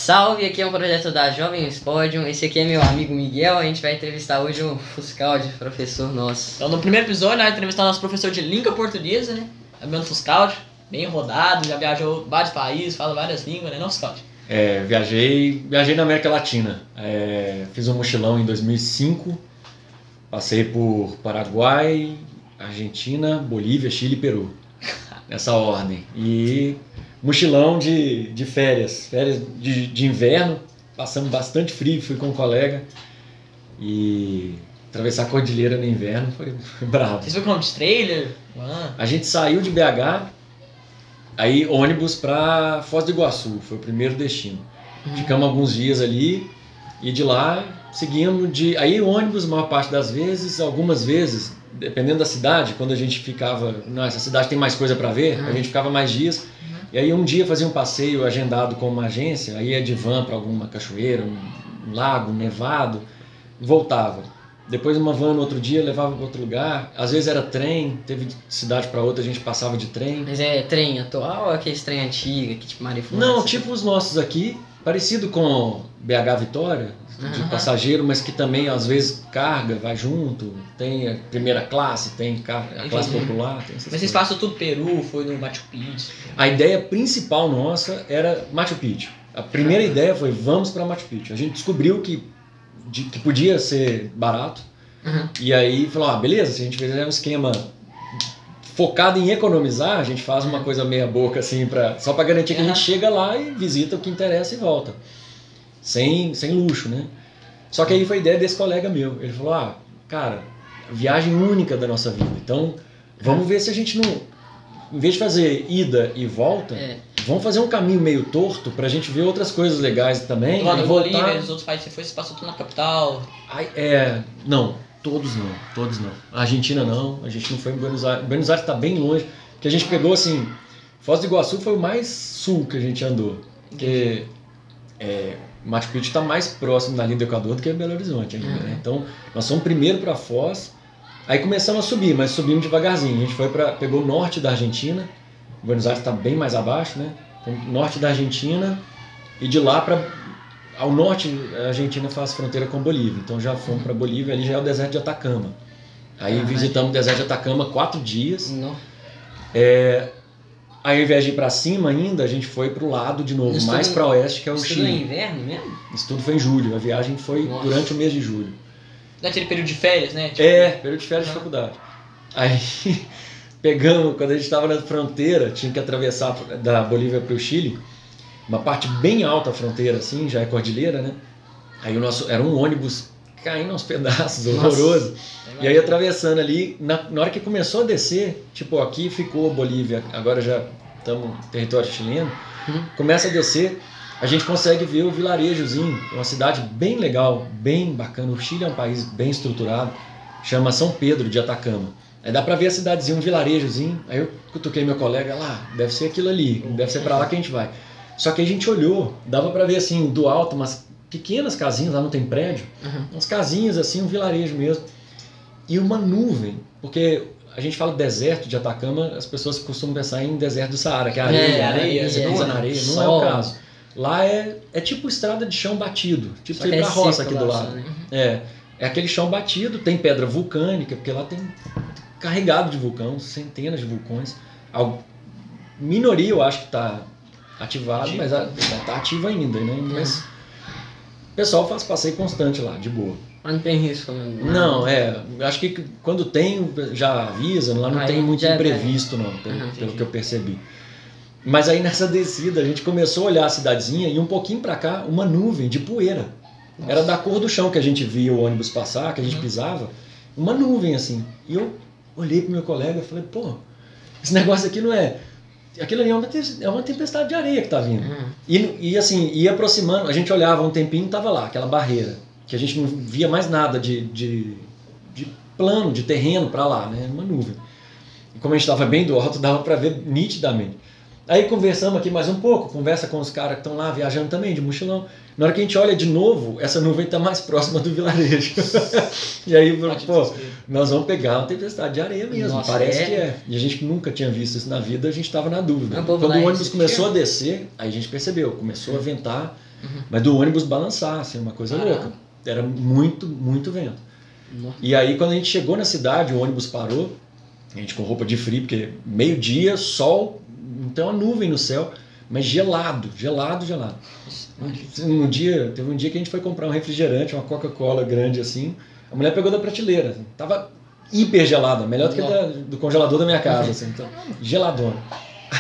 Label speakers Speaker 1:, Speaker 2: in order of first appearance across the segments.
Speaker 1: Salve, aqui é um projeto da Jovens Podium. Esse aqui é meu amigo Miguel. A gente vai entrevistar hoje o Fuscaldi, professor nosso.
Speaker 2: Então, no primeiro episódio, nós vamos entrevistar o nosso professor de língua portuguesa, né? Fabiano Fuscaldi, bem rodado, já viajou vários países, fala várias línguas, né, não, Fuscaldi?
Speaker 3: Viajei na América Latina. Fiz um mochilão em 2005, passei por Paraguai, Argentina, Bolívia, Chile e Peru, nessa ordem. E mochilão de férias de inverno, passamos bastante frio, fui com um colega e atravessar a cordilheira no inverno foi bravo.
Speaker 2: Vocês foram de trailer?
Speaker 3: A gente saiu de BH, aí ônibus para Foz do Iguaçu, foi o primeiro destino. Ficamos alguns dias ali e de lá seguimos aí ônibus a maior parte das vezes, algumas vezes, dependendo da cidade, quando a gente ficava, essa cidade tem mais coisa para ver, a gente ficava mais dias. E aí um dia fazia um passeio agendado com uma agência, aí ia de van para alguma cachoeira, um lago, um nevado, e voltava. Depois uma van no outro dia levava para outro lugar, às vezes era trem, teve de cidade para outra, a gente passava de trem.
Speaker 1: Mas é trem atual ou aquele trem antigo, que tipo Marifuana?
Speaker 3: Não, tipo os nossos aqui, parecido com BH Vitória, de passageiro, mas que também às vezes carga, vai junto, tem a primeira classe, tem a classe popular. Tem
Speaker 2: Mas vocês passam tudo Peru, foi no Machu Picchu?
Speaker 3: A ideia principal nossa era Machu Picchu. A primeira ideia foi vamos para Machu Picchu. A gente descobriu que podia ser barato e aí falou, beleza, se a gente fizer um esquema focado em economizar, a gente faz uma coisa meia boca assim, só para garantir que a gente chega lá e visita o que interessa e volta. Sem luxo, né? Só que aí foi a ideia desse colega meu. Ele falou, cara, viagem única da nossa vida. Então, vamos ver se a gente não... Em vez de fazer ida e volta, vamos fazer um caminho meio torto pra gente ver outras coisas legais também.
Speaker 2: Lá no Bolívia, nos outros países você passou tudo na capital?
Speaker 3: Não, todos não. A Argentina não, a gente não foi em Buenos Aires. Buenos Aires tá bem longe, porque a gente pegou assim... Foz do Iguaçu foi o mais sul que a gente andou. Porque... Machu Picchu está mais próximo da linha do Equador do que Belo Horizonte ainda, né? Então, nós fomos primeiro para Foz, aí começamos a subir, mas subimos devagarzinho. A gente pegou o norte da Argentina, Buenos Aires está bem mais abaixo, né? Então, norte da Argentina, e de lá ao norte, a Argentina faz fronteira com Bolívia. Então, já fomos para Bolívia, ali já é o deserto de Atacama. Aí visitamos o deserto de Atacama 4 dias. Aí, ao invés de ir para cima ainda, a gente foi para o lado de novo, mais para oeste, que é o Chile.
Speaker 1: Isso tudo no inverno mesmo?
Speaker 3: Isso tudo foi em julho, a viagem foi durante o mês de julho.
Speaker 2: Daquele período de férias, né?
Speaker 3: Período de férias de faculdade. Aí, pegamos, quando a gente estava na fronteira, tinha que atravessar da Bolívia para o Chile, uma parte bem alta a fronteira, assim, já é cordilheira, né? Aí o nosso, era um ônibus caindo aos pedaços, horroroso. E aí atravessando ali, na hora que começou a descer, tipo, aqui ficou Bolívia, agora já estamos no território chileno, começa a descer, a gente consegue ver o vilarejozinho, uma cidade bem legal, bem bacana. O Chile é um país bem estruturado, chama São Pedro de Atacama. Aí dá pra ver a cidadezinha, um vilarejozinho, aí eu cutuquei meu colega lá, deve ser aquilo ali, deve ser pra lá que a gente vai. Só que a gente olhou, dava pra ver assim, do alto, umas pequenas casinhas, lá não tem prédio, umas casinhas assim, um vilarejo mesmo. E uma nuvem, porque a gente fala deserto de Atacama, as pessoas costumam pensar em deserto do Saara, que é areia, você pisa na areia, não é o caso. Lá é tipo estrada de chão batido, tipo você ir pra roça aqui do lado. Né? É aquele chão batido, tem pedra vulcânica, porque lá tem carregado de vulcão, centenas de vulcões. A minoria eu acho que está ativado, mas está ativa ainda, né? Mas o pessoal faz passeio constante lá, de boa.
Speaker 1: Mas não tem risco, né?
Speaker 3: Não, acho que quando tem, já avisa, lá não tem muito imprevisto, não, pelo que eu percebi. Mas aí nessa descida, a gente começou a olhar a cidadezinha e um pouquinho pra cá, uma nuvem de poeira. Nossa. Era da cor do chão que a gente via o ônibus passar, que a gente pisava, uma nuvem assim. E eu olhei pro meu colega e falei, esse negócio aqui não é... Aquilo ali é uma tempestade de areia que tá vindo. E assim, ia aproximando, a gente olhava um tempinho e tava lá, aquela barreira, que a gente não via mais nada de plano, de terreno para lá, né? Uma nuvem. E como a gente estava bem do alto, dava para ver nitidamente. Aí conversamos aqui mais um pouco, conversa com os caras que estão lá viajando também, de mochilão. Na hora que a gente olha de novo, essa nuvem está mais próxima do vilarejo. E aí, nós vamos pegar uma tempestade de areia mesmo, parece que é. E a gente nunca tinha visto isso na vida, a gente estava na dúvida. Quando o ônibus começou a descer, aí a gente percebeu, começou a ventar, Mas do ônibus balançar, assim, uma coisa louca. Era muito, muito vento. E aí, quando a gente chegou na cidade, o ônibus parou, a gente com roupa de frio, porque meio-dia, sol, não tem uma nuvem no céu, mas gelado. Teve um dia que a gente foi comprar um refrigerante, uma Coca-Cola grande assim, a mulher pegou da prateleira, assim, tava hiper gelada, melhor do que do congelador da minha casa, assim, então, geladona.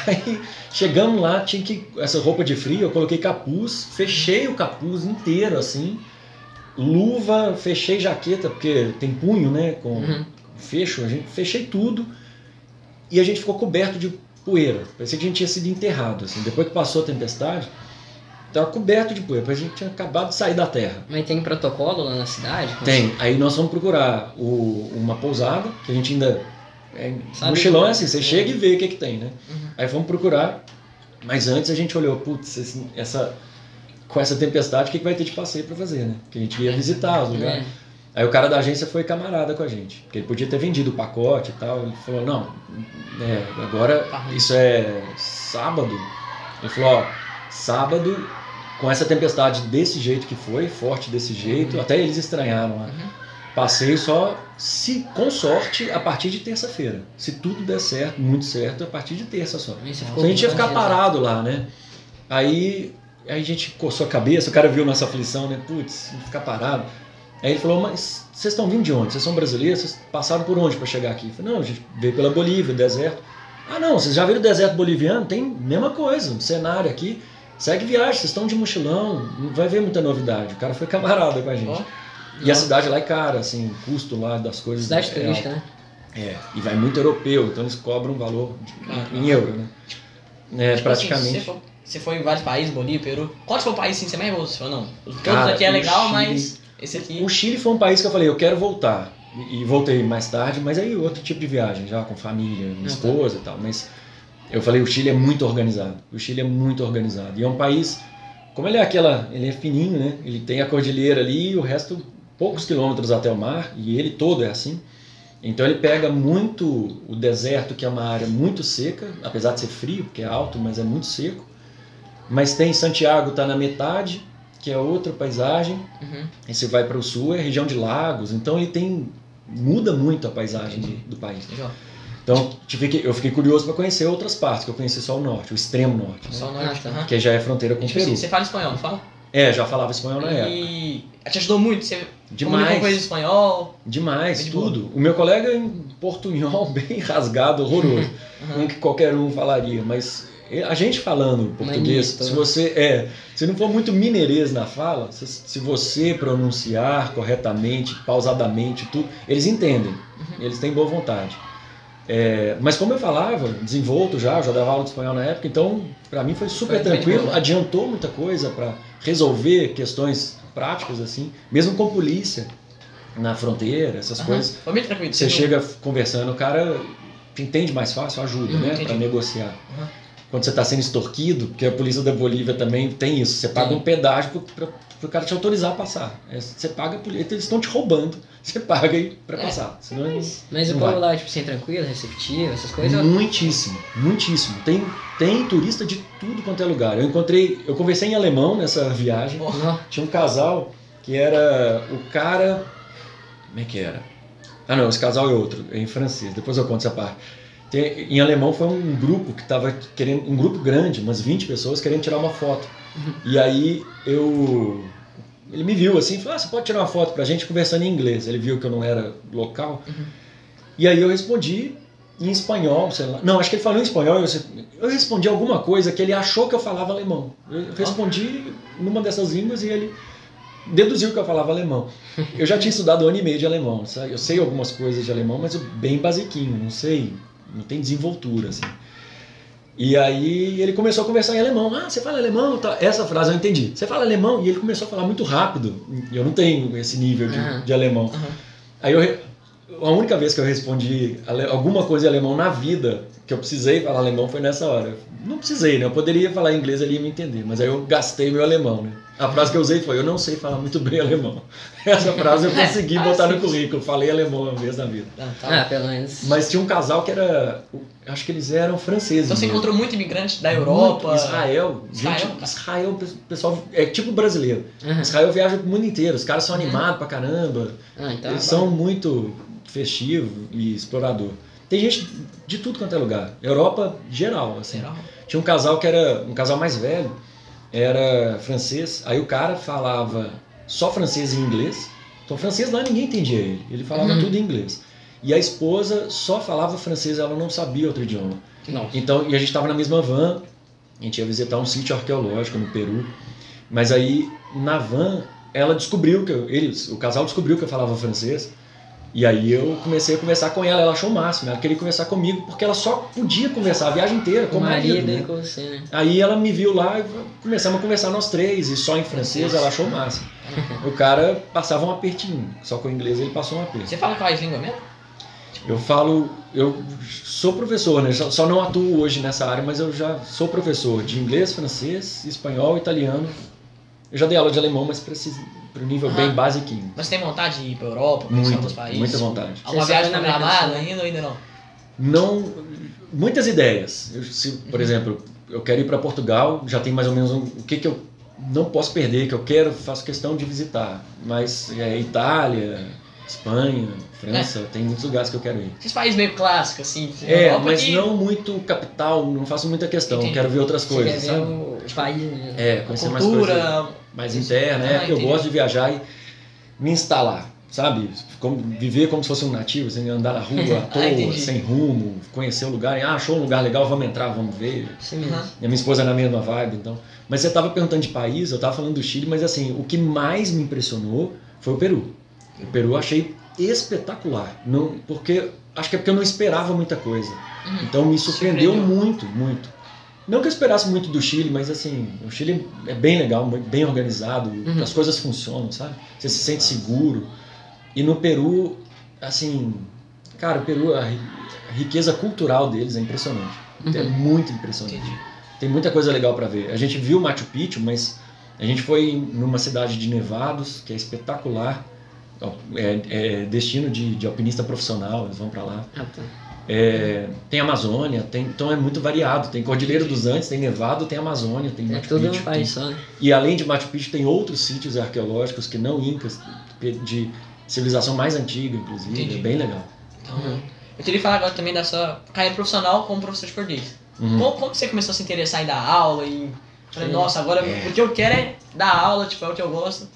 Speaker 3: Aí chegamos lá, tinha que essa roupa de frio, eu coloquei capuz, fechei o capuz inteiro assim, luva, fechei jaqueta, porque tem punho, né, com fecho, fechei tudo e a gente ficou coberto de poeira, parecia que a gente tinha sido enterrado, assim, depois que passou a tempestade, estava coberto de poeira, parece que a gente tinha acabado de sair da terra.
Speaker 1: Mas tem protocolo lá na cidade?
Speaker 3: Tem, aí nós vamos procurar uma pousada, que a gente ainda... mochilão é assim, você chega e vê o que tem, né? Aí fomos procurar, mas antes a gente olhou, putz, com essa tempestade, o que vai ter de passeio para fazer, né? Porque a gente ia visitar os lugares. Aí o cara da agência foi camarada com a gente, porque ele podia ter vendido o pacote e tal, ele falou, não, agora isso é sábado, ele falou, ó, sábado, com essa tempestade desse jeito que foi, forte desse jeito, até eles estranharam lá. Passeio só, se com sorte, a partir de terça-feira. Se tudo der certo, muito certo, a partir de terça só. Então a gente ia ficar parado lá, né? Aí a gente coçou a cabeça, o cara viu nossa aflição, né? Putz, ficar parado. Aí ele falou, mas vocês estão vindo de onde? Vocês são brasileiros? Vocês passaram por onde para chegar aqui? Eu falei, não, a gente veio pela Bolívia, deserto. Ah, não, vocês já viram o deserto boliviano? Tem a mesma coisa, um cenário aqui. Segue viagem, vocês estão de mochilão, não vai ver muita novidade. O cara foi camarada com a gente. E a cidade lá é cara, assim, o custo lá das coisas...
Speaker 1: Cidade turística, né?
Speaker 3: E vai muito europeu, então eles cobram um valor em euro, né?
Speaker 2: Tipo
Speaker 3: praticamente...
Speaker 2: Assim, você foi em vários países, Bolívia, Peru. Qual foi o país assim, você mais gostou? Não, todos
Speaker 3: Cara,
Speaker 2: aqui é legal,
Speaker 3: Chile,
Speaker 2: mas esse aqui...
Speaker 3: O Chile foi um país que eu falei, eu quero voltar. E voltei mais tarde, mas aí outro tipo de viagem, já com família, minha esposa e tal. Mas eu falei, o Chile é muito organizado. O Chile é muito organizado. E é um país... Como ele é fininho, né? Ele tem a cordilheira ali e o resto... poucos quilômetros até o mar, e ele todo é assim. Então ele pega muito o deserto, que é uma área muito seca, apesar de ser frio, porque é alto, mas é muito seco. Mas tem Santiago, está na metade, que é outra paisagem. E você vai para o sul, é região de lagos, então ele muda muito a paisagem do país. Então eu fiquei curioso para conhecer outras partes, que eu conheci só o norte, o extremo norte, né?
Speaker 2: Só o norte,
Speaker 3: que já é fronteira com o Peru.
Speaker 2: Você fala espanhol, não fala?
Speaker 3: Já falava espanhol na época.
Speaker 2: E te ajudou muito? Você
Speaker 3: demais.
Speaker 2: Coisa de espanhol?
Speaker 3: Demais, tudo. O meu colega em portunhol bem rasgado, horroroso. Que qualquer um falaria, mas a gente falando português, se você se não for muito mineirês na fala, se você pronunciar corretamente, pausadamente, tudo, eles entendem. Eles têm boa vontade. Mas como eu falava, desenvolto já dava aula de espanhol na época, então para mim foi super tranquilo, adiantou muita coisa para resolver questões práticas assim, mesmo com polícia na fronteira, essas coisas.
Speaker 2: Foi bem tranquilo.
Speaker 3: Você chega conversando, o cara entende mais fácil, ajuda, né, para negociar. Quando você está sendo extorquido, porque a polícia da Bolívia também tem isso, você paga um pedágio para o cara te autorizar a passar. Você paga, eles estão te roubando, você paga aí para passar. Senão
Speaker 1: mas o povo lá, tipo assim, tranquilo, receptivo, essas coisas?
Speaker 3: Muitíssimo, muitíssimo. Tem turista de tudo quanto é lugar. Eu conversei em alemão nessa viagem. Tinha um casal que era o cara... Como é que era? Ah não, esse casal é outro, é em francês, depois eu conto essa parte. Em alemão foi um grupo que estava querendo, um grupo grande, umas 20 pessoas querendo tirar uma foto. E aí ele me viu assim, falou, você pode tirar uma foto pra gente, conversando em inglês. Ele viu que eu não era local. E aí eu respondi em espanhol, sei lá. Não, acho que ele falou em espanhol, eu respondi alguma coisa que ele achou que eu falava alemão. Eu respondi numa dessas línguas e ele deduziu que eu falava alemão. Eu já tinha estudado 1 ano e meio de alemão, sabe? Eu sei algumas coisas de alemão, mas bem basiquinho, não sei, não tem desenvoltura, assim. E aí ele começou a conversar em alemão. Você fala alemão? Tá. Essa frase eu entendi. Você fala alemão? E ele começou a falar muito rápido. Eu não tenho esse nível de alemão. Aí a única vez que eu respondi alguma coisa em alemão na vida, que eu precisei falar alemão, foi nessa hora. Não precisei, né? Eu poderia falar inglês, ele ia me entender. Mas aí eu gastei meu alemão, né? A frase que eu usei foi: eu não sei falar muito bem alemão. Essa frase eu consegui botar no currículo. Falei alemão uma vez na vida.
Speaker 1: Pelo menos.
Speaker 3: Mas tinha um casal que era... Acho que eles eram franceses.
Speaker 2: Então você
Speaker 3: mesmo.
Speaker 2: encontrou muito imigrante da Europa.
Speaker 3: Muito. Israel. Gente, Israel, pessoal, é tipo brasileiro. Israel viaja pro mundo inteiro. Os caras são animados pra caramba.
Speaker 1: Então
Speaker 3: Eles são muito festivos e explorador. Tem gente de tudo quanto é lugar. Europa, geral, assim. Tinha um casal que era um casal mais velho, era francês. Aí o cara falava só francês e inglês. Então francês lá ninguém entendia ele. Ele falava tudo em inglês. E a esposa só falava francês, ela não sabia outro idioma.
Speaker 1: Nossa.
Speaker 3: Então, e a gente estava na mesma van, a gente ia visitar um sítio arqueológico no Peru. Mas aí, na van, ela descobriu o casal descobriu que eu falava francês. E aí eu comecei a conversar com ela achou o máximo, ela queria conversar comigo, porque ela só podia conversar a viagem inteira com o marido, né?
Speaker 1: Com você, né?
Speaker 3: Aí ela me viu lá e começamos a conversar nós três, e só em francês, ela achou o máximo. O cara passava um apertinho, só com o inglês ele passou um aperto.
Speaker 2: Você fala quais línguas mesmo?
Speaker 3: Eu sou professor, né? Só não atuo hoje nessa área, mas eu já sou professor de inglês, francês, espanhol, italiano. Eu já dei aula de alemão, mas para o nível bem basiquinho.
Speaker 2: Mas tem vontade de ir para Europa, conhecer outros países?
Speaker 3: Muita vontade.
Speaker 2: Alguma viagem programada ainda ou ainda não?
Speaker 3: Não, muitas ideias. Por exemplo, eu quero ir para Portugal, já tem mais ou menos o que eu não posso perder, que eu quero, faço questão de visitar. Mas Itália, Espanha, França, tem muitos lugares que eu quero ir.
Speaker 2: Esses países meio clássicos, assim.
Speaker 3: Europa, mas não muito capital, não faço muita questão.
Speaker 2: Entendi.
Speaker 3: Quero ver outras coisas,
Speaker 1: Você
Speaker 3: sabe?
Speaker 1: quer ver o país mesmo.
Speaker 3: Conhecer mais
Speaker 2: cultura,
Speaker 3: coisas mais interna, porque eu gosto de viajar e me instalar, sabe? Viver como se fosse um nativo, assim, andar na rua à toa, sem rumo, conhecer o lugar, achou um lugar legal, vamos entrar, vamos ver.
Speaker 1: Sim mesmo.
Speaker 3: E a minha esposa é na mesma vibe, então. Mas você estava perguntando de país, eu estava falando do Chile, mas assim, o que mais me impressionou foi o Peru. O Peru eu achei espetacular, porque acho que é porque eu não esperava muita coisa. Então me surpreendeu muito, muito. Não que eu esperasse muito do Chile, mas assim, o Chile é bem legal, bem organizado, as coisas funcionam, sabe? Você se sente seguro. E no Peru, assim, cara, o Peru, a riqueza cultural deles é impressionante. É muito impressionante. Tem muita coisa legal para ver. A gente viu Machu Picchu, mas a gente foi numa cidade de nevados, que é espetacular. É destino de alpinista profissional, eles vão para lá. Tem Amazônia, então é muito variado. Tem Cordilheira dos Andes, tem Nevado, tem Amazônia, tem Machu Picchu.
Speaker 1: Tudo um país só, né?
Speaker 3: E além de Machu Picchu, tem outros sítios arqueológicos que não incas, de civilização mais antiga, inclusive.
Speaker 2: Entendi.
Speaker 3: É bem legal.
Speaker 2: Então, eu queria falar agora também da sua carreira profissional como professor de português. Como você começou a se interessar em dar aula? Falei, nossa, agora o que eu quero é dar aula, tipo, é o que eu gosto.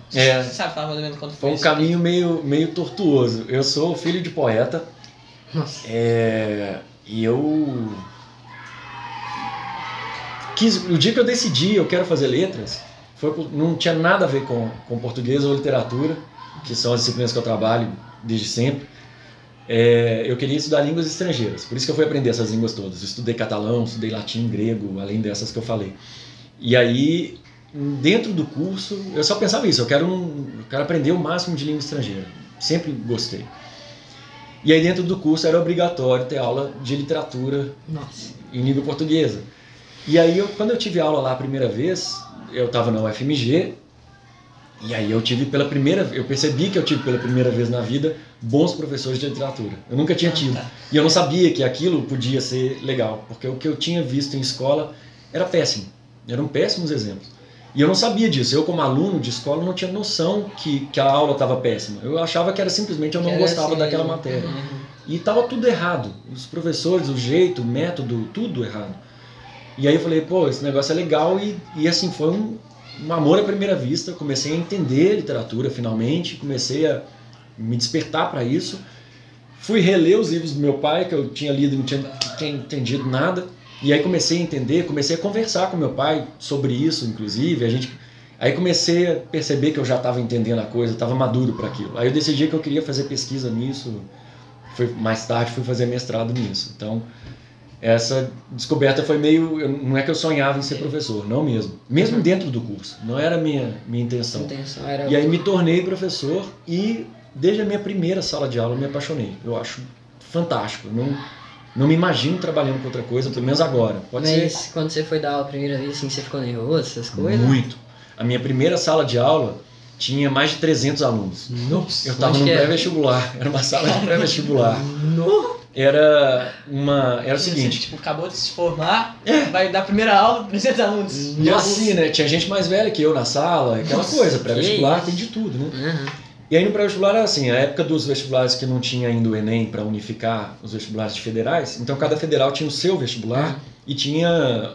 Speaker 2: Você sabe falar mais ou menos quanto foi
Speaker 3: um caminho meio tortuoso. Eu sou filho de poeta.
Speaker 1: Nossa.
Speaker 3: E eu o dia que eu decidi eu quero fazer letras, não tinha nada a ver com português ou literatura, que são as disciplinas que eu trabalho desde sempre. Eu queria estudar línguas estrangeiras, por isso que eu fui aprender essas línguas todas. Eu estudei catalão, estudei latim, grego, além dessas que eu falei. E aí, dentro do curso, eu só pensava isso, eu quero aprender o máximo de língua estrangeira. Sempre gostei. E aí dentro do curso era obrigatório ter aula de literatura em língua portuguesa. E aí quando eu tive aula lá a primeira vez, eu estava na UFMG, e aí eu percebi que eu tive pela primeira vez na vida bons professores de literatura. Eu nunca tinha tido. E eu não sabia que aquilo podia ser legal, porque o que eu tinha visto em escola era péssimo. Eram péssimos exemplos. E eu não sabia disso. Eu, como aluno de escola, não tinha noção que a aula estava péssima. Eu achava que era simplesmente eu não gostava daquela matéria. E estava tudo errado. Os professores, o jeito, o método, tudo errado. E aí eu falei, esse negócio é legal. E assim, foi um amor à primeira vista. Comecei a entender literatura, finalmente. Comecei a me despertar para isso. Fui reler os livros do meu pai, que eu tinha lido e não tinha entendido nada. E aí comecei a entender, comecei a conversar com meu pai sobre isso, inclusive. Aí comecei a perceber que eu já estava entendendo a coisa, estava maduro para aquilo. Aí eu decidi que eu queria fazer pesquisa nisso. Mais tarde fui fazer mestrado nisso. Então, essa descoberta foi não é que eu sonhava em ser professor, não mesmo. Mesmo dentro do curso, não era a minha intenção. E aí me tornei professor e desde a minha primeira sala de aula eu me apaixonei. Eu acho fantástico. Não me imagino trabalhando com outra coisa, pelo menos agora.
Speaker 1: Mas quando você foi dar aula a primeira vez, assim, você ficou nervoso, essas coisas?
Speaker 3: Muito. A minha primeira sala de aula tinha mais de 300 alunos.
Speaker 2: Nossa.
Speaker 3: Eu estava no pré-vestibular, era uma sala de pré-vestibular. Era o seguinte...
Speaker 2: Tipo, acabou de se formar, vai dar a primeira aula, 300 alunos.
Speaker 3: E assim, né? Tinha gente mais velha que eu na sala, aquela coisa, pré-vestibular tem de tudo, né?
Speaker 1: Uhum.
Speaker 3: E aí no pré-vestibular era assim, a época dos vestibulares que não tinha ainda o Enem para unificar os vestibulares de federais, então cada federal tinha o seu vestibular e tinha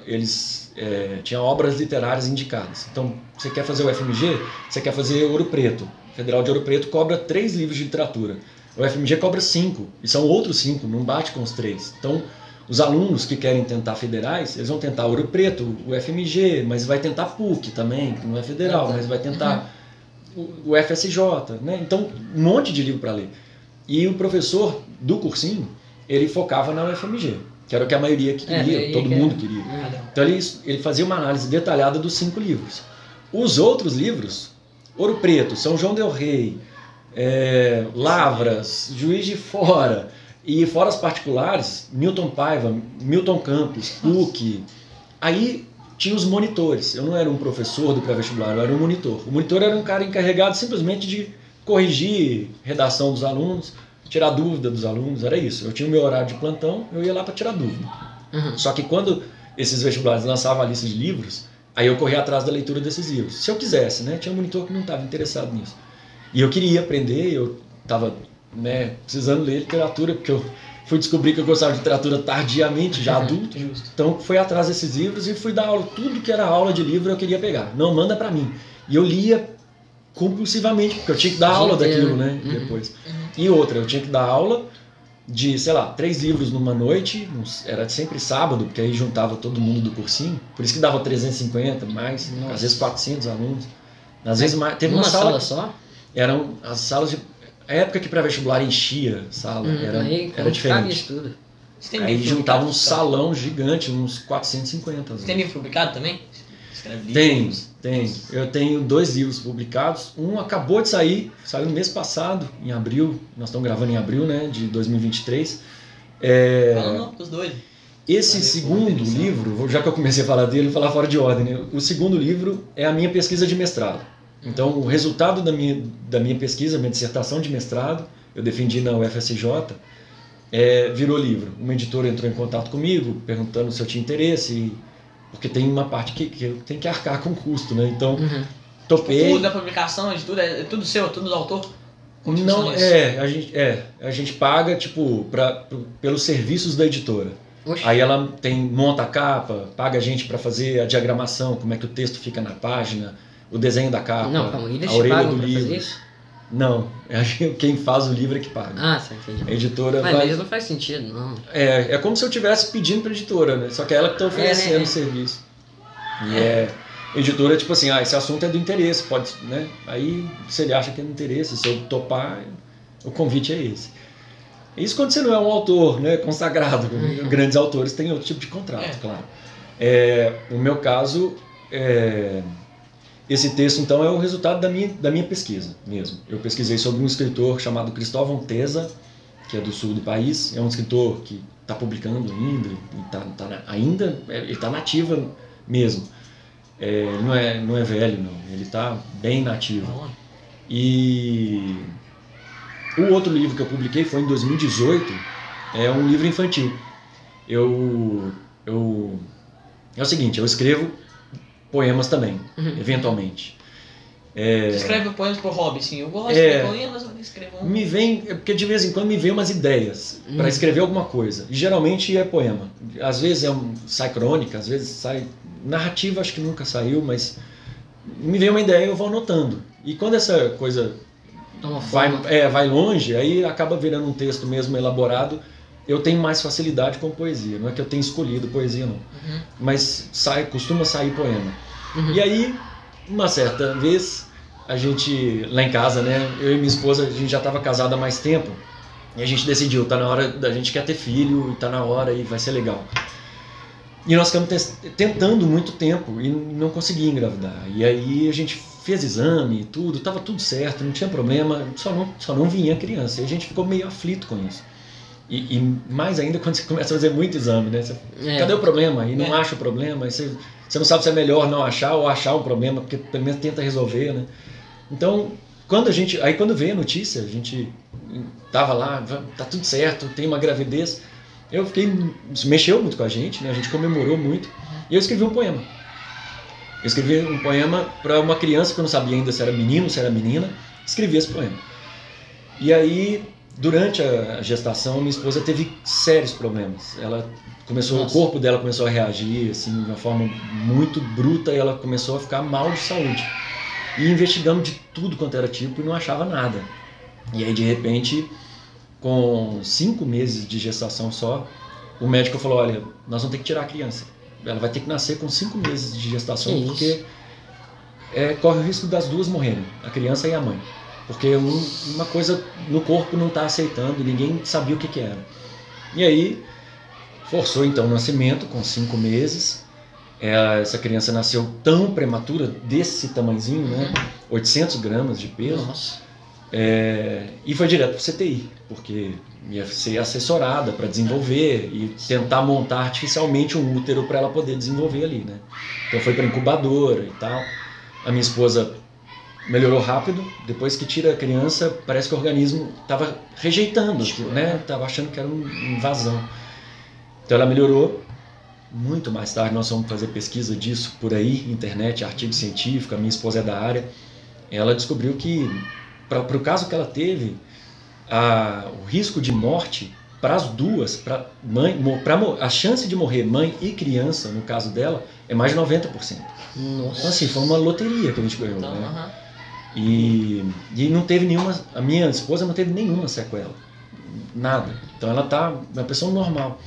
Speaker 3: obras literárias indicadas. Então, você quer fazer o FMG, você quer fazer Ouro Preto. O Federal de Ouro Preto cobra 3 livros de literatura. O FMG cobra 5, e são outros 5, não bate com os 3. Então, os alunos que querem tentar federais, eles vão tentar Ouro Preto, o FMG, mas vai tentar PUC também, que não é federal, mas vai tentar o FSJ, né? Então, um monte de livro para ler. E o professor do cursinho, ele focava na UFMG, que era o que a maioria queria, todo mundo queria. Então, ele fazia uma análise detalhada dos 5 livros. Os outros livros, Ouro Preto, São João del Rei, Lavras, Juiz de Fora, e fora as particulares, Milton Paiva, Milton Campos, PUC. Aí tinha os monitores. Eu não era um professor do pré-vestibular, eu era um monitor. O monitor era um cara encarregado simplesmente de corrigir redação dos alunos, tirar dúvida dos alunos, era isso. Eu tinha o meu horário de plantão, eu ia lá para tirar dúvida. Só que quando esses vestibulares lançavam a lista de livros, aí eu corria atrás da leitura desses livros. Se eu quisesse, né? Tinha um monitor que não estava interessado nisso. E eu queria aprender, eu estava precisando ler literatura, porque eu fui descobrir que eu gostava de literatura tardiamente, já adulto. Então fui atrás desses livros e fui dar aula. Tudo que era aula de livro eu queria pegar. Não, manda para mim. E eu lia compulsivamente, porque eu tinha que dar aula daquilo, né? Depois. E outra, eu tinha que dar aula de, 3 livros numa noite, era sempre sábado, porque aí juntava todo mundo do cursinho, por isso que dava 350, mais, às vezes 400 alunos. Às vezes mais. Teve uma sala
Speaker 1: só?
Speaker 3: Eram as salas de... A época que pré-vestibular enchia a sala, era diferente.
Speaker 1: Tudo.
Speaker 3: Aí juntava um salão gigante, uns 450.
Speaker 2: Você tem livro publicado também?
Speaker 3: Tem. Eu tenho 2 livros publicados. Um acabou de sair, saiu no mês passado, em abril. Nós estamos gravando em abril, né, de 2023.
Speaker 2: Fala não, os 2.
Speaker 3: Esse segundo livro, já que eu comecei a falar dele, vou falar fora de ordem, né? O segundo livro é a minha pesquisa de mestrado. Então, o resultado da minha pesquisa, minha dissertação de mestrado, eu defendi na UFSJ, virou livro. Uma editora entrou em contato comigo, perguntando se eu tinha interesse, porque tem uma parte que eu tenho que arcar com custo, né? Então, topei.
Speaker 2: Tudo da publicação, de tudo, é tudo seu, tudo do autor?
Speaker 3: Não, a gente paga, tipo, pelos serviços da editora.
Speaker 1: Oxi.
Speaker 3: Aí ela monta a capa, paga a gente para fazer a diagramação, como é que o texto fica na página, o desenho da capa, a orelha do livro. Não, quem faz o livro é que paga.
Speaker 1: Ah, tá, entendi.
Speaker 3: A editora
Speaker 1: mas isso não faz sentido, não.
Speaker 3: É como se eu estivesse pedindo para a editora, né? Só que é ela que está oferecendo o serviço. E a editora, tipo assim, esse assunto é do interesse, pode, né? Aí, se ele acha que é do interesse, se eu topar, o convite é esse. Isso quando você não é um autor, né, consagrado. Grandes autores têm outro tipo de contrato, claro. No meu caso, esse texto, então, é o resultado da minha pesquisa mesmo. Eu pesquisei sobre um escritor chamado Cristóvão Tesa, que é do sul do país. É um escritor que está publicando ainda, ele está nativa mesmo. Não é velho, não. Ele está bem nativo. E o outro livro que eu publiquei foi em 2018, é um livro infantil. É o seguinte, eu escrevo poemas também, eventualmente.
Speaker 2: Você escreve poemas por hobby, sim. Eu gosto de escrever poemas, mas escrevo...
Speaker 3: Porque de vez em quando me vem umas ideias para escrever alguma coisa. E geralmente é poema. Às vezes sai crônica, às vezes sai... Narrativa acho que nunca saiu, mas me vem uma ideia e eu vou anotando. E quando essa coisa vai longe, aí acaba virando um texto mesmo elaborado. Eu tenho mais facilidade com poesia. Não é que eu tenha escolhido poesia, não. Mas costuma sair poema. E aí, uma certa vez, a gente, lá em casa, né, eu e minha esposa, a gente já estava casado há mais tempo. E a gente decidiu, tá na hora, a gente quer ter filho, tá na hora e vai ser legal. E nós ficamos tentando muito tempo e não consegui engravidar. E aí a gente fez exame e tudo, estava tudo certo, não tinha problema, só não vinha criança. E a gente ficou meio aflito com isso. E mais ainda quando você começa a fazer muito exame, né? Cadê o problema? E não acha o problema, aí você você não sabe se é melhor não achar ou achar um problema, porque pelo menos tenta resolver, né? Então, quando veio a notícia, a gente tava lá, tá tudo certo, tem uma gravidez, isso mexeu muito com a gente, né? A gente comemorou muito, e eu escrevi um poema. Eu escrevi um poema para uma criança que eu não sabia ainda se era menino, se era menina, escrevi esse poema. E aí, durante a gestação, minha esposa teve sérios problemas. O corpo dela começou a reagir assim, de uma forma muito bruta, e ela começou a ficar mal de saúde. E investigamos de tudo quanto era tipo e não achava nada. E aí, de repente, com 5 meses de gestação só, o médico falou, olha, nós vamos ter que tirar a criança. Ela vai ter que nascer com 5 meses de gestação, porque corre o risco das duas morrerem, a criança e a mãe. Porque uma coisa no corpo não está aceitando, ninguém sabia o que era. E aí, forçou então o nascimento com 5 meses. Essa criança nasceu tão prematura, desse tamanhozinho, né? 800 gramas de peso.
Speaker 2: Nossa.
Speaker 3: E foi direto para o CTI, porque ia ser assessorada para desenvolver e tentar montar artificialmente um útero para ela poder desenvolver ali, né? Então foi para incubadora e tal. A minha esposa melhorou rápido. Depois que tira a criança, parece que o organismo estava rejeitando aquilo, né? Estava achando que era uma invasão. Então ela melhorou. Muito mais tarde nós fomos fazer pesquisa disso por aí, internet, artigo científico. A minha esposa é da área. Ela descobriu que, para o caso que ela teve, o risco de morte para as duas, a chance de morrer mãe e criança, no caso dela, é mais de 90%.
Speaker 2: Nossa.
Speaker 3: Então, assim, foi uma loteria que a gente ganhou,
Speaker 2: Então,
Speaker 3: né? E não teve nenhuma, a minha esposa não teve nenhuma sequela, nada. Então ela tá uma pessoa normal.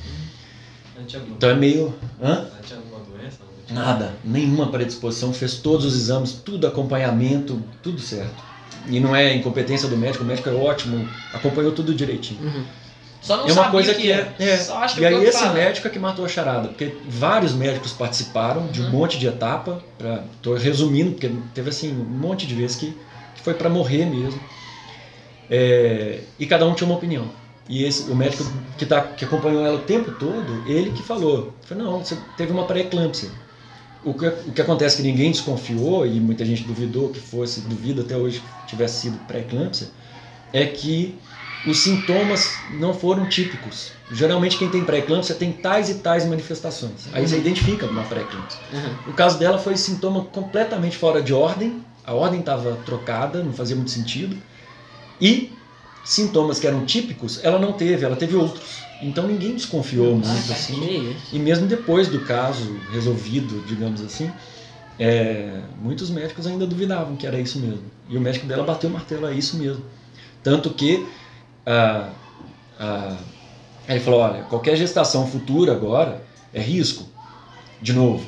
Speaker 3: Então é meio...
Speaker 4: Ela tinha alguma doença?
Speaker 3: Nada, nenhuma predisposição, fez todos os exames, tudo acompanhamento, tudo certo. E não é incompetência do médico, o médico é ótimo, acompanhou tudo direitinho.
Speaker 2: Só não
Speaker 3: É uma
Speaker 2: sabia
Speaker 3: coisa
Speaker 2: Só acho que
Speaker 3: e aí esse
Speaker 2: fala.
Speaker 3: médico é que matou a charada, porque vários médicos participaram de um monte de etapa, tô resumindo, porque teve assim um monte de vezes que foi para morrer mesmo. E cada um tinha uma opinião. E o médico que acompanhou ela o tempo todo, ele que falou, não, você teve uma pré-eclâmpsia. O que acontece é que ninguém desconfiou, e muita gente duvidou que duvida até hoje que tivesse sido pré-eclâmpsia, é que os sintomas não foram típicos. Geralmente quem tem pré-eclâmpsia tem tais e tais manifestações. Aí você identifica uma pré-eclâmpsia. O caso dela foi sintoma completamente fora de ordem, a ordem estava trocada, não fazia muito sentido, e sintomas que eram típicos, ela não teve, ela teve outros. Então ninguém desconfiou muito assim. E mesmo depois do caso resolvido, digamos assim, muitos médicos ainda duvidavam que era isso mesmo. E o médico dela bateu o martelo, é isso mesmo. Tanto que ele falou, olha, qualquer gestação futura agora é risco, de novo,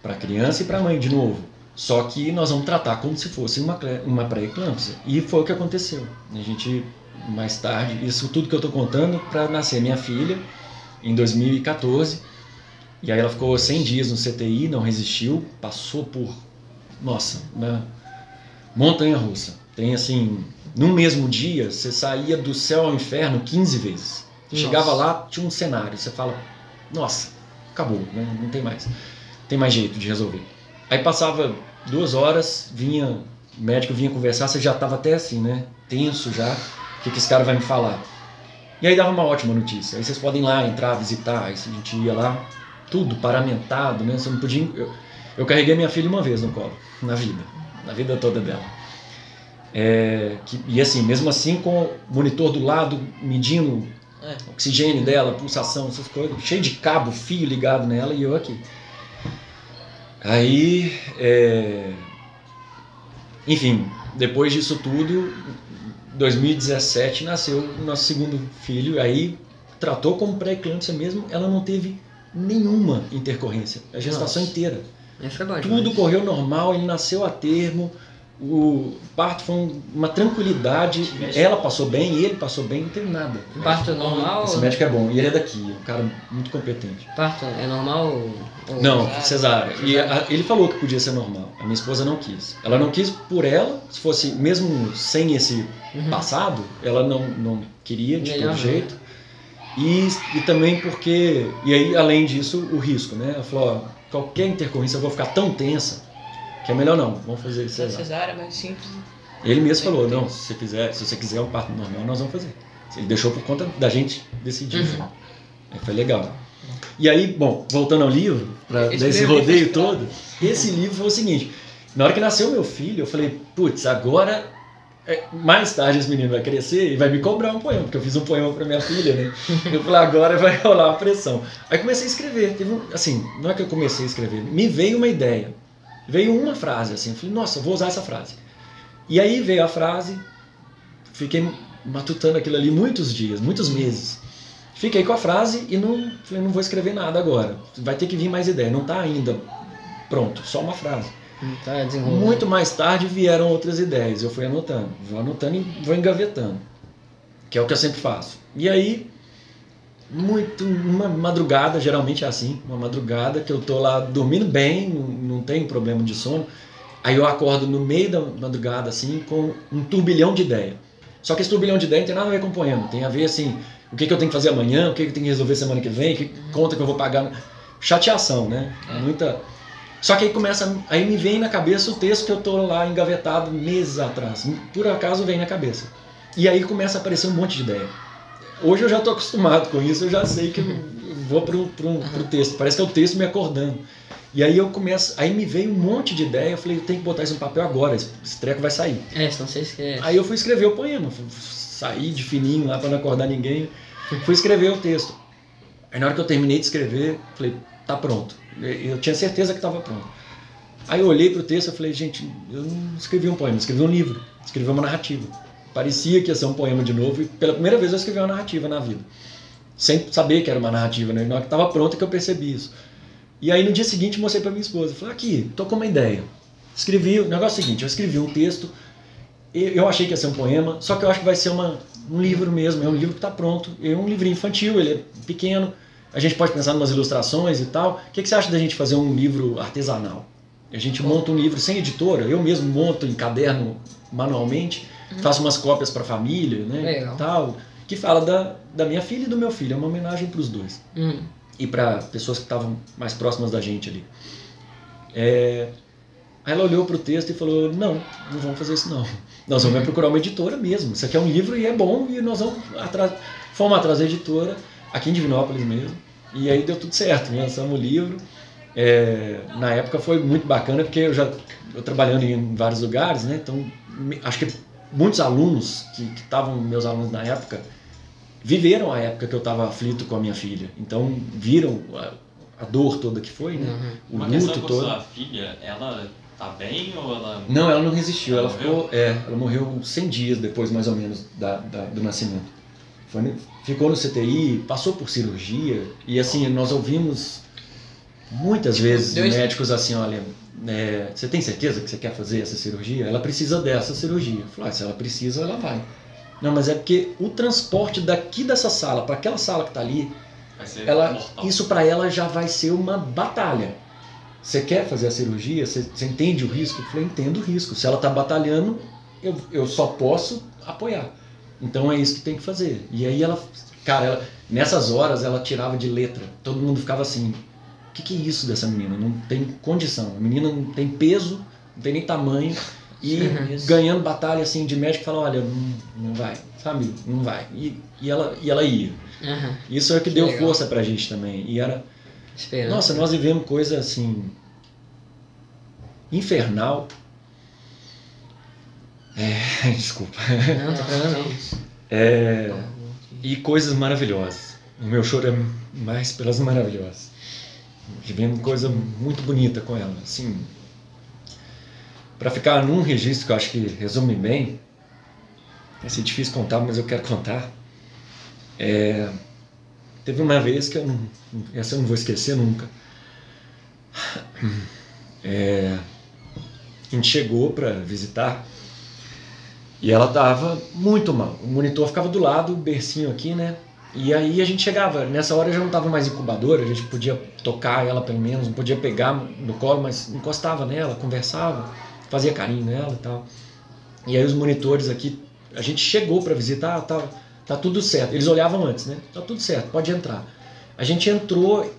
Speaker 3: para a criança e para a mãe, de novo. Só que nós vamos tratar como se fosse uma pré-eclâmpsia. E foi o que aconteceu. A gente, mais tarde, isso tudo que eu estou contando, para nascer minha filha, em 2014. E aí ela ficou 100 dias no CTI, não resistiu, passou por, nossa, uma montanha-russa. Tem assim, num mesmo dia, você saía do céu ao inferno 15 vezes. Chegava lá, tinha um cenário, você fala, nossa, acabou, não tem mais. Tem mais jeito de resolver. Aí passava 2 horas, o médico vinha conversar, você já estava até assim, né? Tenso já, o que esse cara vai me falar? E aí dava uma ótima notícia. Aí vocês podem ir lá, entrar, visitar. Aí a gente ia lá, tudo paramentado, né? Você não podia... Eu carreguei minha filha uma vez no colo, na vida toda dela. E assim, mesmo assim, com o monitor do lado, medindo o oxigênio dela, pulsação, essas coisas, cheio de cabo, fio ligado nela, e eu aqui. Aí, enfim, depois disso tudo, 2017 nasceu o nosso segundo filho, aí tratou como pré-eclâmpsia mesmo, ela não teve nenhuma intercorrência, a gestação inteira.
Speaker 1: Foi bom,
Speaker 3: tudo correu normal, ele nasceu a termo, o parto foi uma tranquilidade, ela passou bem, ele passou bem, não teve nada.
Speaker 1: Parto normal?
Speaker 3: Esse médico é bom, e ele é daqui, é um cara muito competente.
Speaker 1: Parto é normal?
Speaker 3: Não, cesárea. E ele falou que podia ser normal, a minha esposa não quis. Ela não quis por ela, se fosse mesmo sem esse passado, ela não queria de todo jeito. E também porque... E aí, além disso, o risco, né? Ela falou, ó, qualquer intercorrência eu vou ficar tão tensa que é melhor não, vamos fazer
Speaker 2: cesárea mais simples.
Speaker 3: Ele mesmo falou, não, se você quiser um parto normal, nós vamos fazer. Ele deixou por conta da gente decidir. Aí foi legal. E aí, bom, voltando ao livro, desse rodeio todo, esse livro foi o seguinte, na hora que nasceu meu filho, eu falei, putz, agora, mais tarde esse menino vai crescer e vai me cobrar um poema, porque eu fiz um poema para minha filha, né? Eu falei, agora vai rolar a pressão. Aí comecei a escrever, assim, não é que eu comecei a escrever, me veio uma ideia, veio uma frase, assim, eu falei, nossa, eu vou usar essa frase. E aí veio a frase, fiquei matutando aquilo ali muitos dias, muitos meses. Fiquei com a frase e falei, não vou escrever nada agora. Vai ter que vir mais ideia. Não está ainda pronto, só uma frase.
Speaker 1: Tá desenrolando.
Speaker 3: Muito mais tarde vieram outras ideias. Eu fui anotando. Vou anotando e vou engavetando. Que é o que eu sempre faço. E aí, uma madrugada, geralmente é assim, uma madrugada que eu tô lá dormindo bem, não tenho problema de sono. Aí eu acordo no meio da madrugada, assim, com um turbilhão de ideia. Só que esse turbilhão de ideia não tem nada a ver com poema. Tem a ver, assim, o que eu tenho que fazer amanhã, o que eu tenho que resolver semana que vem, que conta que eu vou pagar. Chateação, né? Muita... Só que aí me vem na cabeça o texto que eu tô lá engavetado meses atrás. Por acaso vem na cabeça. E aí começa a aparecer um monte de ideia. Hoje eu já tô acostumado com isso, eu já sei que eu vou pro texto. Parece que é o texto me acordando. E aí aí me veio um monte de ideia, eu falei, eu tenho que botar isso no papel agora, esse treco vai sair.
Speaker 1: Senão você esquece.
Speaker 3: Aí eu fui escrever o poema, saí de fininho lá para não acordar ninguém, fui escrever o texto. Aí na hora que eu terminei de escrever, falei, tá pronto. Eu tinha certeza que estava pronto. Aí eu olhei pro texto e falei, gente, eu não escrevi um poema, escrevi um livro, escrevi uma narrativa. Parecia que ia ser um poema de novo e pela primeira vez eu escrevi uma narrativa na vida. Sem saber que era uma narrativa, né? Na hora que estava pronto que eu percebi isso. E aí no dia seguinte mostrei para minha esposa, falei, aqui, tô com uma ideia. Escrevi, o negócio é o seguinte, eu escrevi um texto, eu achei que ia ser um poema, só que eu acho que vai ser um livro mesmo, é um livro que está pronto, é um livrinho infantil, ele é pequeno, a gente pode pensar em umas ilustrações e tal. O que você acha da gente fazer um livro artesanal? A gente monta um livro sem editora, eu mesmo monto em caderno manualmente, faço umas cópias para a família, né, tal, que fala da minha filha e do meu filho, é uma homenagem para os dois. E para pessoas que estavam mais próximas da gente ali. Aí ela olhou para o texto e falou, não vamos fazer isso não. Nós vamos procurar uma editora mesmo. Isso aqui é um livro e é bom e nós fomos atrás da editora, aqui em Divinópolis mesmo. E aí deu tudo certo, lançamos o livro. Na época foi muito bacana porque eu trabalhando em vários lugares, né? Então acho que muitos alunos que estavam meus alunos na época viveram a época que eu estava aflito com a minha filha. Então viram a dor toda que foi, né? O luto todo.
Speaker 4: Sua filha, ela tá bem ou ela...
Speaker 3: Não, ela não resistiu. Ela ficou, ela morreu 100 dias depois, mais ou menos, do nascimento. Ficou no CTI, passou por cirurgia. E assim, nós ouvimos muitas vezes médicos assim, olha, você tem certeza que você quer fazer essa cirurgia? Ela precisa dessa cirurgia. Eu falei, se ela precisa, ela vai. Não, mas é porque o transporte daqui dessa sala para aquela sala que está ali, isso para ela já vai ser uma batalha. Você quer fazer a cirurgia? Você entende o risco? Eu falei, entendo o risco. Se ela está batalhando, eu só posso apoiar. Então é isso que tem que fazer. E aí nessas horas ela tirava de letra. Todo mundo ficava assim, o que é isso dessa menina? Não tem condição. A menina não tem peso, não tem nem tamanho. E ganhando batalha assim de médico, fala, olha, não vai, sabe? Não vai. E ela ia. Isso é o que deu legal. Força pra gente também. E era... Nossa, nós vivemos coisa assim... infernal. Desculpa.
Speaker 1: Não, tá falando não.
Speaker 3: E coisas maravilhosas. O meu choro é mais pelas maravilhosas. Vivemos coisa muito bonita com ela. Assim... Para ficar num registro que eu acho que resume bem, vai ser difícil contar, mas eu quero contar. Teve uma vez que essa eu não vou esquecer nunca. A gente chegou para visitar e ela estava muito mal. O monitor ficava do lado, o bercinho aqui, né? E aí a gente chegava, nessa hora já não estava mais incubadora, a gente podia tocar ela pelo menos, não podia pegar no colo, mas encostava nela, conversava. Fazia carinho nela e tal. E aí os monitores aqui, a gente chegou para visitar, tá tudo certo. Eles olhavam antes, né? Tá tudo certo, pode entrar. A gente entrou,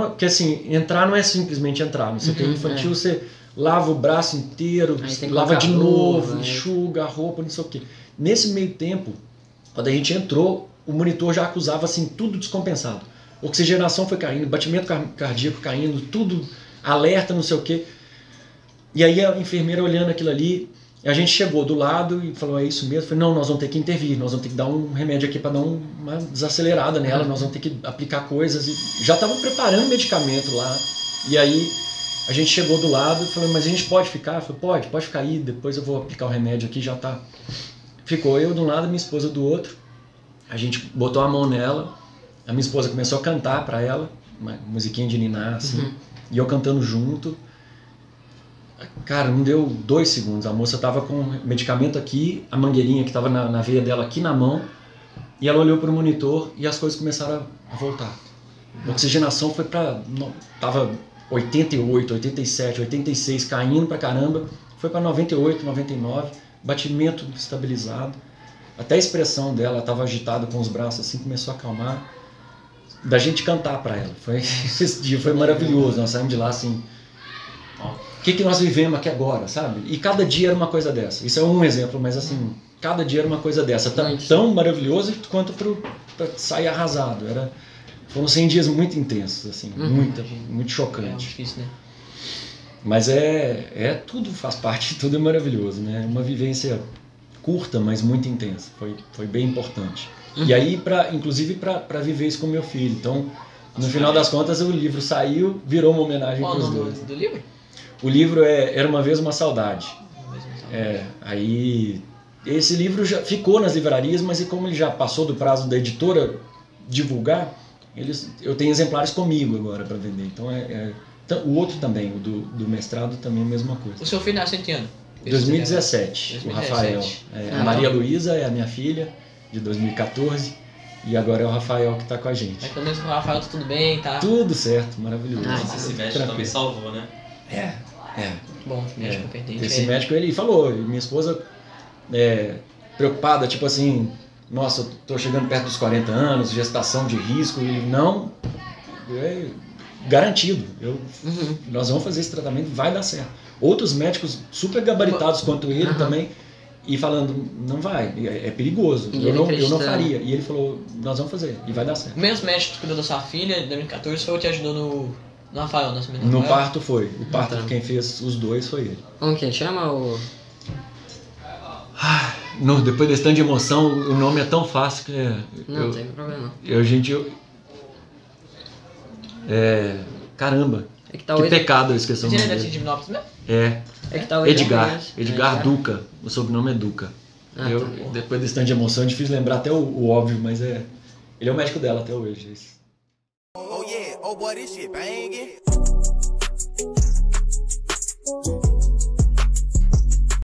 Speaker 3: porque assim, entrar não é simplesmente entrar. Você tem infantil, você lava o braço inteiro, lava de novo, enxuga a roupa, não sei o quê. Nesse meio tempo, quando a gente entrou, o monitor já acusava assim, tudo descompensado. Oxigenação foi caindo, batimento cardíaco caindo, tudo alerta, não sei o quê. E aí a enfermeira olhando aquilo ali, a gente chegou do lado e falou, é isso mesmo? Eu falei, não, nós vamos ter que intervir, nós vamos ter que dar um remédio aqui para dar uma desacelerada nela, nós vamos ter que aplicar coisas. E já estavam preparando medicamento lá. E aí a gente chegou do lado e falou, mas a gente pode ficar? Eu falei, pode ficar aí, depois eu vou aplicar o remédio aqui, já tá. Ficou eu de um lado, minha esposa do outro. A gente botou a mão nela, a minha esposa começou a cantar para ela, uma musiquinha de ninar, assim, e eu cantando junto. Cara, não deu 2 segundos, a moça tava com o medicamento aqui, a mangueirinha que tava na veia dela aqui na mão, e ela olhou pro monitor e as coisas começaram a voltar. A oxigenação foi pra... tava 88, 87, 86, caindo pra caramba, foi pra 98, 99, batimento estabilizado. Até a expressão dela, ela tava agitada com os braços assim, começou a acalmar. Da gente cantar pra ela. Esse dia foi maravilhoso, nós saímos de lá assim... O que nós vivemos aqui agora, sabe? E cada dia era uma coisa dessa. Isso é um exemplo, mas assim, cada dia era uma coisa dessa. Tão maravilhoso quanto para sair arrasado. Foram 100 dias muito intensos, assim, muito chocante.
Speaker 2: É difícil, né?
Speaker 3: Mas tudo faz parte, tudo é maravilhoso, né? Uma vivência curta, mas muito intensa. Foi bem importante. E aí, inclusive para viver isso com meu filho. Então, no final das contas, o livro saiu, virou uma homenagem para os dois.
Speaker 2: Qual o nome do livro?
Speaker 3: O livro Era Uma Vez Uma Saudade. Aí esse livro já ficou nas livrarias, mas como ele já passou do prazo da editora divulgar, eu tenho exemplares comigo agora para vender. Então o outro também, o do mestrado também é a mesma coisa.
Speaker 2: O seu filho nasceu em que ano?
Speaker 3: 2017, o Rafael. A Maria Luísa é a minha filha, de 2014. E agora é o Rafael que está com a gente.
Speaker 2: Mas pelo menos com o Rafael tá tudo bem, tá?
Speaker 3: Tudo certo, maravilhoso.
Speaker 4: Esse médico também salvou, né?
Speaker 2: Bom, médico competente.
Speaker 3: Esse médico, ele falou, minha esposa preocupada, tipo assim, nossa, eu tô chegando perto dos 40 anos, gestação de risco, e não, garantido, nós vamos fazer esse tratamento, vai dar certo. Outros médicos super gabaritados quanto ele também, e falando, não vai, é perigoso, eu não faria. E ele falou, nós vamos fazer, e vai dar certo.
Speaker 2: O mesmo médico que cuidou da sua filha, em 2014, foi o que ajudou no Rafael, nascimento do
Speaker 3: No
Speaker 2: Rafael?
Speaker 3: parto foi. O parto, quem fez os dois foi ele.
Speaker 1: Como que chama o...
Speaker 3: Depois desse tanto de emoção, o nome é tão fácil que...
Speaker 1: Não tem problema não.
Speaker 3: Caramba.
Speaker 1: É que tá
Speaker 3: que pecado eu esqueci o
Speaker 2: Você
Speaker 3: nome
Speaker 2: é daqui
Speaker 3: dele.
Speaker 2: de Divinópolis mesmo?
Speaker 1: É que tá o
Speaker 3: Edgar Duca. O sobrenome é Duca.
Speaker 1: Tá bom.
Speaker 3: Depois desse tanto de emoção, é difícil lembrar até o óbvio, mas ele é o médico dela até hoje.
Speaker 5: Oh yeah, oh boy, this shit bangin'.